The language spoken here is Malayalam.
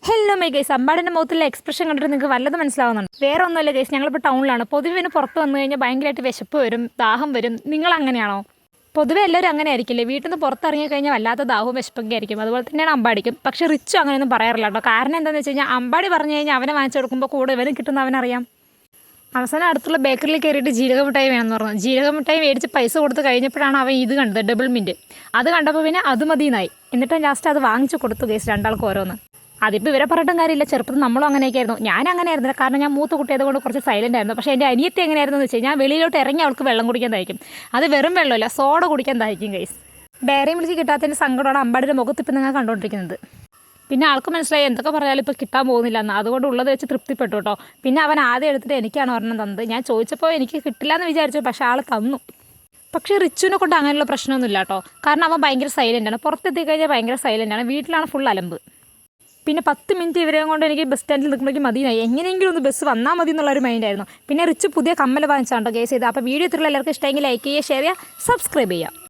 ഹലോ മൈ ഗൈസ്, അമ്പാടിൻ്റെ മുഖത്തുള്ള എക്സ്പ്രഷൻ കണ്ടിട്ട് നിങ്ങൾക്ക് വല്ലതും മനസ്സിലാവുന്നുണ്ട്. വേറെ ഒന്നുമല്ല ഗൈസ്, ഞങ്ങളിപ്പോൾ ടൗണിലാണ്. പൊതുവെ പുറത്ത് വന്നു കഴിഞ്ഞാൽ ഭയങ്കരമായിട്ട് വിശപ്പ് വരും, ദാഹം വരും. നിങ്ങൾ അങ്ങനെയാണോ? പൊതുവെ എല്ലാവരും അങ്ങനെ ആയിരിക്കില്ലേ? വീട്ടിൽ നിന്ന് പുറത്തിറങ്ങി കഴിഞ്ഞാൽ വല്ലാത്ത ദാഹവും വിശപ്പൊക്കെ ആയിരിക്കും. അതുപോലെ തന്നെയാണ് അമ്പാടിക്കും. പക്ഷേ റിച്ചു അങ്ങനെയൊന്നും പറയാറില്ല കേട്ടോ. കാരണം എന്താണെന്ന് വെച്ച് കഴിഞ്ഞാൽ അമ്പാടി പറഞ്ഞു കഴിഞ്ഞാൽ അവനെ വാങ്ങിച്ചു കൊടുക്കുമ്പോൾ കൂടെ ഇവനും കിട്ടുന്ന അവനറിയാം. അവസാനം അടുത്തുള്ള ബേക്കറിയിൽ കയറിയിട്ട് ജീരക മിഠായി വേണമെന്ന് പറഞ്ഞു. ജീരക മിഠായി മേടിച്ച് പൈസ കൊടുത്ത് കഴിഞ്ഞപ്പോഴാണ് അവൻ ഇത് കണ്ടത്, ഡബിൾ മിൻറ്റ്. അത് കണ്ടപ്പോൾ പിന്നെ അത് മതിയെന്നായി. എന്നിട്ട് ലാസ്റ്റ് അത് വാങ്ങിച്ചു കൊടുത്തു ഗൈസ്, രണ്ടാൾക്ക് ഓരോന്ന്. അതിപ്പോൾ ഇവരെ പറഞ്ഞിട്ടും കാര്യമില്ല. ചെറുപ്പത്തിൽ നമ്മളും അങ്ങനെയൊക്കെ ആയിരുന്നു. ഞാൻ അങ്ങനെ ആയിരുന്നില്ല, കാരണം ഞാൻ മൂത്ത കുട്ടിയായതുകൊണ്ട് കുറച്ച് സൈലൻ്റ് ആയിരുന്നു. പക്ഷേ എൻ്റെ അനിയത്തി എങ്ങനെയായിരുന്നു എന്ന് വെച്ച് കഴിഞ്ഞാൽ വെളിയിലോട്ട് ഇറങ്ങി അവൾക്ക് വെള്ളം കുടിക്കാൻ തയ്ക്കും. അത് വെറും വെള്ളമല്ല, സോഡ കുടിക്കാൻ തയ്ക്കും ഗൈസ്. ഡയറി മിൽക്ക് കിട്ടാത്തതിൻ്റെ സങ്കടമാണ് അമ്പാടിയുടെ മുഖത്ത് ഇപ്പം നിങ്ങൾ കണ്ടുകൊണ്ടിരിക്കുന്നത്. പിന്നെ ആൾക്ക് മനസ്സിലായി എന്തൊക്കെ പറഞ്ഞാലും ഇപ്പോൾ കിട്ടാൻ പോകുന്നില്ല എന്ന്. അതുകൊണ്ട് ഉള്ളത് വെച്ച് തൃപ്തിപ്പെട്ടു കേട്ടോ. പിന്നെ അവൻ ആദ്യം എടുത്തിട്ട് എനിക്കാണ് ഒരെണ്ണം തന്നത്. ഞാൻ ചോദിച്ചപ്പോൾ എനിക്ക് കിട്ടില്ല എന്ന് വിചാരിച്ചു, പക്ഷേ ആൾ തന്നു. പക്ഷേ റിച്ചുവിനെ കൊണ്ട് അങ്ങനെയുള്ള പ്രശ്നമൊന്നുമില്ല കേട്ടോ. കാരണം അവൻ ഭയങ്കര സൈലൻ്റാണ്. പുറത്തെത്തി കഴിഞ്ഞാൽ ഭയങ്കര സൈലൻ്റാണ്. വീട്ടിലാണ് ഫുൾ അലമ്പ്. പിന്നെ 10 മിനിറ്റ് ഇവരെയും കൊണ്ട് എനിക്ക് ബസ് സ്റ്റാൻഡിൽ നിൽക്കുമ്പോഴേക്കും മതിയായി. എങ്ങനെയെങ്കിലും ഒന്ന് ബസ് വന്നാൽ മതി എന്നുള്ളൊരു മൈൻഡായിരുന്നു. പിന്നെ റിച്ച് പുതിയ കമ്മൽ വാങ്ങിച്ചാണ്ടോ കേസ് ചെയ്ത്. അപ്പോൾ വീഡിയോ ഇത്രയുള്ള എല്ലാവർക്കും ഇഷ്ടമെങ്കിൽ ലൈക്ക് ചെയ്യുക, ഷെയർ ചെയ്യുക, സബ്സ്ക്രൈബ് ചെയ്യുക.